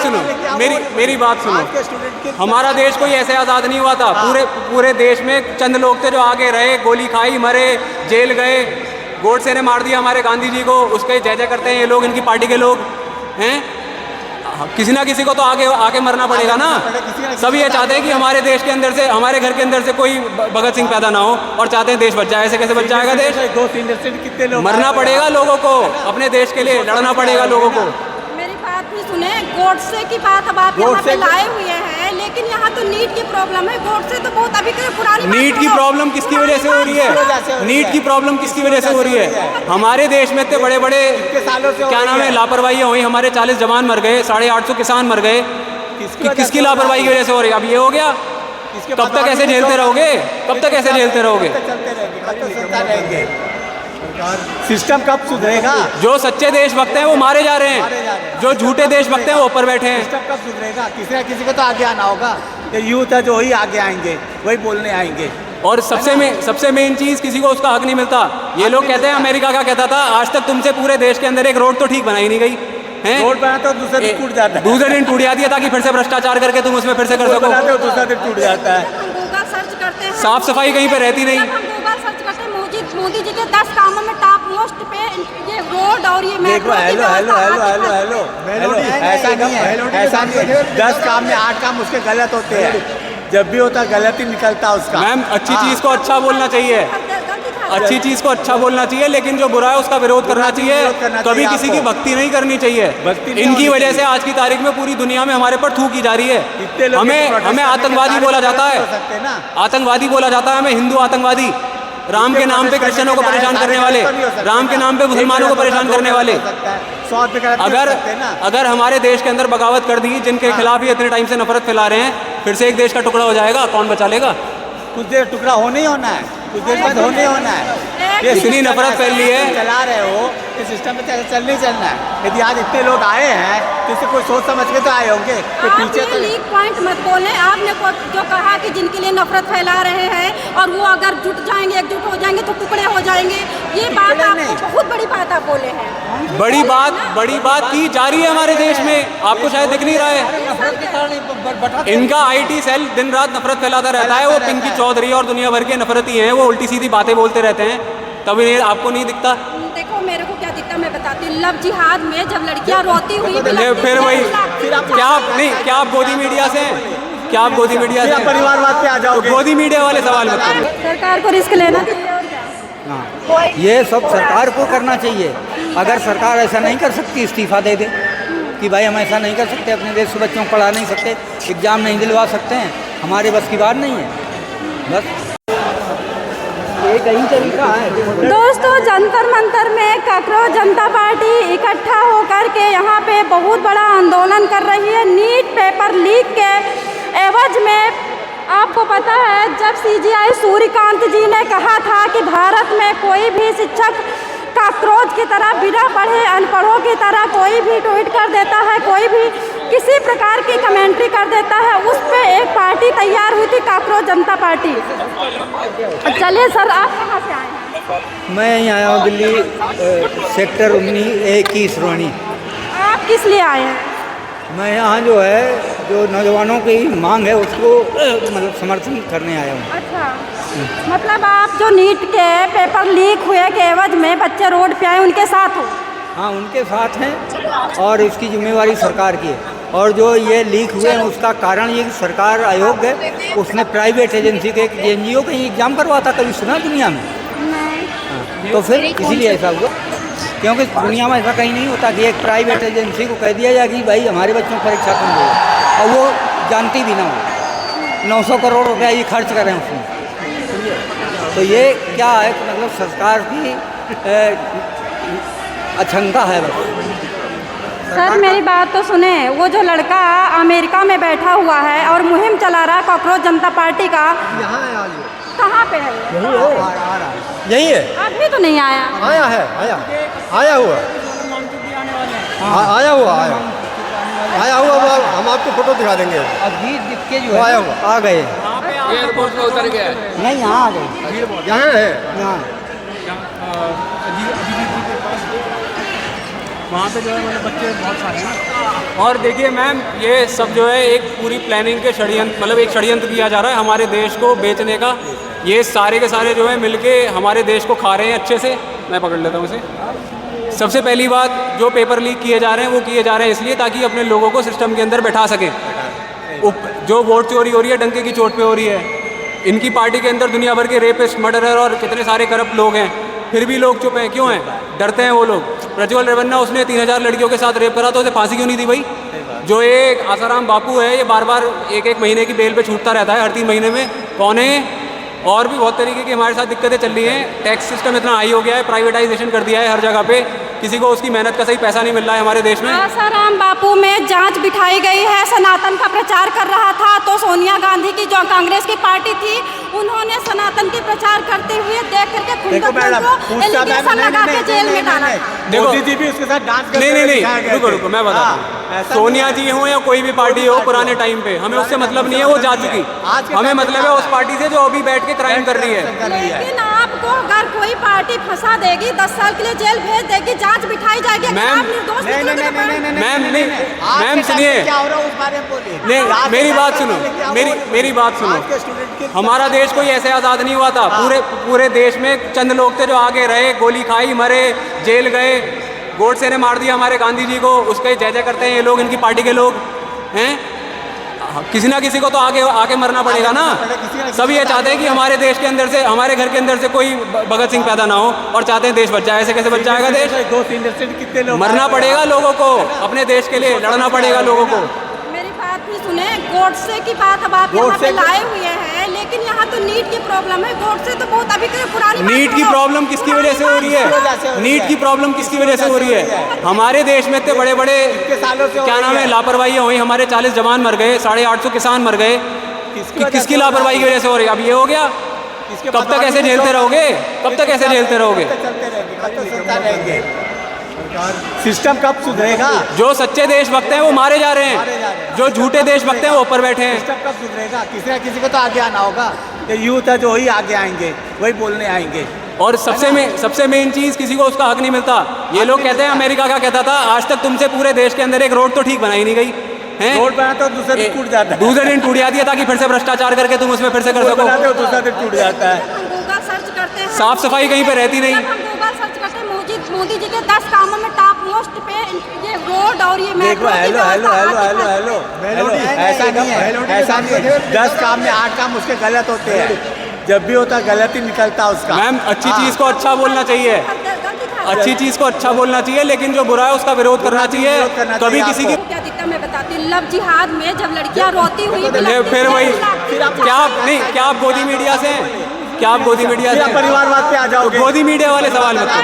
सुनो, मेरी बात सुनो। हमारा देश कोई ऐसे आज़ाद नहीं हुआ था। पूरे देश में चंद लोग थे जो आगे रहे, गोली खाई, मरे, जेल गए। गोडसे ने मार दिया हमारे गांधी जी को, उसके जय जय करते हैं ये लोग, इनकी पार्टी के लोग हैं। किसी ना किसी को तो आगे मरना पड़ेगा ना। सब ये चाहते हैं कि हमारे देश के अंदर से, हमारे घर के अंदर से कोई भगत सिंह पैदा ना हो, और चाहते हैं देश बच जाए। ऐसे कैसे बच जाएगा देश? कितने लोग मरना पड़ेगा लोगों को, अपने देश के लिए लड़ना पड़ेगा लोगों को। मेरी बात भी सुने। गोडसे की बात अब आप यहाँ पे लाए हुए हैं, लेकिन यहाँ तो नीट की प्रॉब्लम है। गोडसे तो बहुत अभी पुरानी। नीट की प्रॉब्लम किसकी वजह से हो रही है? नीट की प्रॉब्लम किसकी वजह से हो रही है? हमारे देश में इतने बड़े बड़े क्या नाम है लापरवाहियाँ हुई। हमारे 40 जवान मर गए, 850 किसान मर गए। किसकी लापरवाही की वजह से हो रही है? अब ये हो गया। कब तक ऐसे झेलते रहोगे? कब तक ऐसे झेलते रहोगे? सिस्टम कब सुधरेगा? जो सच्चे देशभक्त हैं वो मारे जा रहे हैं, जो झूठे देशभक्त हैं वो ऊपर बैठे हैं। सिस्टम कब सुधरेगा? किसी को तो आगे आना होगा। ये यूथ है जो ही आगे आएंगे, वही बोलने आएंगे। और सबसे मेन चीज़, किसी को उसका हक नहीं मिलता। ये लोग कहते हैं, अमेरिका का कहता था, आज तक तुमसे पूरे देश के अंदर एक रोड तो ठीक बनाई नहीं गई है। रोड बना तो दूसरे दिन टूट जाता है, दूसरे दिन टूट जाती है, ताकि फिर से भ्रष्टाचार करके तुम उसमें फिर से कर सको। दूसरा दिन टूट जाता है। गूगल सर्च करते हैं, साफ सफाई कहीं पे रहती नहीं। गूगल सर्च करते हैं, मोदी जी के 10 कामों में टॉप मोस्ट पे ये रोड और ये मेट्रो। हेलो ऐसा नहीं है। 10 काम में 8 काम उसके गलत होते हैं। जब भी होता गलत ही निकलता उसका। मैम, अच्छी चीज़ को अच्छा बोलना चाहिए, अच्छी चीज़ को अच्छा बोलना चाहिए, लेकिन जो बुरा है उसका विरोध करना चाहिए। कभी किसी की भक्ति नहीं करनी चाहिए। इनकी वजह से आज की तारीख में पूरी दुनिया में हमारे पर थूकी जा रही है। हमें आतंकवादी बोला जाता है, आतंकवादी बोला जाता है हमें, हिंदू आतंकवादी। राम के नाम पे क्रिश्चियनों को परेशान करने वाले, राम के नाम पे मुसलमानों को परेशान करने वाले। अगर हमारे देश के अंदर बगावत कर दी, जिनके खिलाफ ही इतने टाइम से नफरत फैला रहे हैं, फिर से एक देश का टुकड़ा हो जाएगा, कौन बचा लेगा? कुछ देर टुकड़ा होने ही होना है, कुछ देर बाद होने होना है। ये इतनी नफरत फैल रही है, चला रहे हो, इस सिस्टम में चलना ही चलना है। यदि आज इतने लोग आए हैं तो इससे कोई सोच समझ के तो आए होंगे कि पीछे तो लीक पॉइंट मत बोले। आपने जो कहा कि जिनके लिए नफरत फैला रहे हैं और वो अगर जुट जाएंगे, एकजुट हो जाएंगे तो टुकड़े हो जाएंगे, ये बात आपको बहुत बड़ी बात आप बोले हैं। बड़ी बात की जा रही है हमारे देश में, आपको शायद दिख नहीं रहा है। इनका IT सेल दिन रात नफरत फैलाता रहता है। वो पिंकी चौधरी और दुनिया भर के नफरती हैं, वो उल्टी सीधी बातें बोलते रहते हैं। कभी आपको नहीं दिखता? देखो मेरे को क्या दिखता मैं बताती हूँ। लव जिहाद में जब लड़कियां रोती हुई, फिर वही क्या आप गोदी मीडिया से हैं? क्या आप गोदी मीडिया से परिवारवाद पे आ जाओगे? गोदी मीडिया वाले सवाल बताओ। सरकार को रिस्क लेना चाहिए। ये सब सरकार को करना चाहिए। अगर सरकार ऐसा नहीं कर सकती, इस्तीफा दे दे कि भाई हम ऐसा नहीं कर सकते, अपने देश के बच्चों को पढ़ा नहीं सकते, एग्ज़ाम नहीं दिलवा सकते हैं, हमारे बस की बात नहीं है। बस ये कहीं तरीका है। दोस्तों, जंतर मंतर में काकरोच जनता पार्टी इकट्ठा होकर के यहाँ पे बहुत बड़ा आंदोलन कर रही है। नीट पेपर लीक के एवज में आपको पता है, जब CGI सूर्यकांत जी ने कहा था कि भारत में कोई भी शिक्षक काकरोच की तरह बिना पढ़े अनपढ़ों की तरह कोई भी ट्वीट कर देता है, कोई भी किसी प्रकार की कमेंट्री कर देता है, उस पे एक पार्टी तैयार हुई थी, काकरोच जनता पार्टी। चलिए सर, आप कहाँ से आए हैं? मैं यहाँ आया हूँ दिल्ली सेक्टर 19A की श्रोणी। आप किस लिए आए हैं? मैं यहाँ जो है, जो नौजवानों की मांग है उसको मतलब समर्थन करने आया हूँ। अच्छा, मतलब आप जो नीट के पेपर लीक हुए के एवज में बच्चे रोड पे आए, उनके साथ हो? हाँ, उनके साथ हैं और इसकी जिम्मेवारी सरकार की है। और जो ये लीक हुए हैं उसका कारण ये कि सरकार अयोग्य है। उसने प्राइवेट एजेंसी के एक NGO कहीं एग्ज़ाम करवा था, कभी सुना दुनिया में? हाँ, तो फिर इसीलिए ऐसा हुआ, क्योंकि दुनिया में ऐसा कहीं नहीं होता कि एक प्राइवेट एजेंसी को कह दिया जाए कि भाई हमारे बच्चों को परीक्षा तुम दो, और वो जानती भी ना हो। 900 करोड़ रुपया ये खर्च करें उसमें। तो ये क्या है कि मतलब सरकार की अक्षमता है बस। सर मेरी बात तो सुने। वो जो लड़का अमेरिका में बैठा हुआ है और मुहिम चला रहा है काकरोच जनता पार्टी का, यहाँ है आज, कहाँ पे है? यही है। अभी तो नहीं आया। आया है, आया हुआ हम आपको फोटो दिखा देंगे। अभी दिख के जो आया है हुआ, आ गए। एयरपोर्ट में उतर गया नहीं, यहाँ आ गए। यहाँ है। यहाँ वहाँ पे जो है मतलब बच्चे बहुत सारे हैं। और देखिए मैम, ये सब जो है एक पूरी प्लानिंग के षड्यंत्र, मतलब एक षड्यंत्र किया जा रहा है हमारे देश को बेचने का। ये सारे के सारे जो है मिलके हमारे देश को खा रहे हैं अच्छे से। मैं पकड़ लेता हूँ इसे। सबसे पहली बात, जो पेपर लीक किए जा रहे हैं वो किए जा रहे हैं इसलिए ताकि अपने लोगों को सिस्टम के अंदर बैठा सकें। जो वोट चोरी हो रही है डंके की चोट पे हो रही है। इनकी पार्टी के अंदर दुनिया भर के रेपिस्ट, मर्डरर और कितने सारे करप्ट लोग हैं, फिर भी लोग चुप हैं। क्यों हैं? डरते हैं वो लोग। प्रज्वल रेवन्ना, उसने 3000 लड़कियों के साथ रेप करा तो उसे फांसी क्यों नहीं दी भाई? जो एक आसाराम बापू है, ये बार बार एक महीने की बेल पे छूटता रहता है, हर 3 महीने में। कौन है? और भी बहुत तरीके की हमारे साथ दिक्कतें चल रही हैं। टैक्स सिस्टम इतना हाई हो गया है, प्राइवेटाइजेशन कर दिया है हर जगह पे, किसी को उसकी मेहनत का सही पैसा नहीं मिल रहा है हमारे देश में। आसाराम बापू में जांच बिठाई गई है। सनातन का प्रचार कर रहा था तो सोनिया गांधी की जो कांग्रेस की पार्टी थी, उन्होंने सनातन के प्रचार करते हुए देख करके खुंदक को एलिगेशन लगा के जेल में डाला। मोदी जी भी उसके साथ डांस करते नहीं, रुको मैं बता दूं। सोनिया जी हो या कोई भी पार्टी हो पुराने टाइम पे, हमें उससे मतलब नहीं है, वो जा चुकी। हमें मतलब है उस पार्टी से जो अभी बैठ के क्राइम कर रही है। लेकिन आपको अगर कोई पार्टी फंसा देगी, 10 साल के लिए जेल भेज देगी, जांच बिठाई जाएगी, मैम सुनिए, नहीं मेरी बात सुनो, मेरी बात सुनो। हमारा देश कोई ऐसे आज़ाद नहीं हुआ था। पूरे देश में चंद लोग थे जो आगे रहे, गोली खाई, मरे, जेल गए। गोडसे ने मार दिया हमारे गांधी जी को, उसके जय जय करते हैं ये लोग, इनकी पार्टी के लोग हैं। किसी ना किसी को तो आगे मरना पड़ेगा ना। सब ये चाहते हैं कि हमारे देश के अंदर से, हमारे घर के अंदर से कोई भगत सिंह पैदा ना हो, और चाहते हैं देश बच जाए। ऐसे कैसे बच जाएगा देश? कितने लोग मरना पड़ेगा लोगों को, अपने देश के लिए लड़ना पड़ेगा लोगों को। मेरी बात भी सुने। गोडसे की बात अब आप यहाँ पे लाए हुए हैं, लेकिन यहाँ तो नीट की प्रॉब्लम है। गोडसे तो बहुत अभी के पुरानी नीट की प्रॉब्लम किसकी वजह से हो रही है? नीट की प्रॉब्लम किसकी वजह से हो रही है? हमारे देश में इतने बड़े बड़े क्या नाम है लापरवाही हुई। हमारे 40 जवान मर गए, 850 किसान मर गए। किसकी लापरवाही की वजह से हो रही है? अब ये हो गया। कब तक ऐसे झेलते रहोगे? कब तक ऐसे झेलते रहोगे? सिस्टम कब सुधरेगा? जो सच्चे देशभक्त हैं वो मारे जा रहे हैं, जो झूठे देशभक्त हैं वो ऊपर बैठे हैं। सिस्टम कब सुधरेगा? किसी ना किसी को तो आगे आना होगा। ये यूथ है जो वही आगे आएंगे, वही बोलने आएंगे। और सबसे मेन चीज़, किसी को उसका हक नहीं मिलता। ये लोग कहते हैं, अमेरिका का कहता था, आज तक तुमसे पूरे देश के अंदर एक रोड तो ठीक बनाई नहीं गई है। रोड बना तो दूसरे दिन टूट जाता है, दूसरे दिन टूट जाती है, ताकि फिर से भ्रष्टाचार करके तुम उसमें फिर से कर सको। दूसरा दिन टूट जाता है। गूगल सर्च करते हैं, साफ सफाई कहीं पे रहती नहीं। गूगल सर्च करते हैं, मोदी जी के 10 कामों में टॉप मोस्ट पे ये रोड और ये मेट्रो। हेलो, ऐसा नहीं है, ऐसा नहीं है। 10 काम में 8 काम उसके गलत होते हैं। जब भी होता गलत ही निकलता उसका। मैम, अच्छी चीज़ को अच्छा बोलना चाहिए, अच्छी चीज़ को अच्छा बोलना चाहिए, लेकिन जो बुरा है उसका विरोध करना चाहिए। कभी किसी की क्या दिक्कत मैं बताती हूँ। लव जिहाद में जब लड़कियाँ रोती हुई, फिर वही क्या आप गोदी मीडिया से हैं? क्या आप गोदी मीडिया से? परिवारवाद पे आ जाओगे। गोदी मीडिया वाले सवाल मत करो।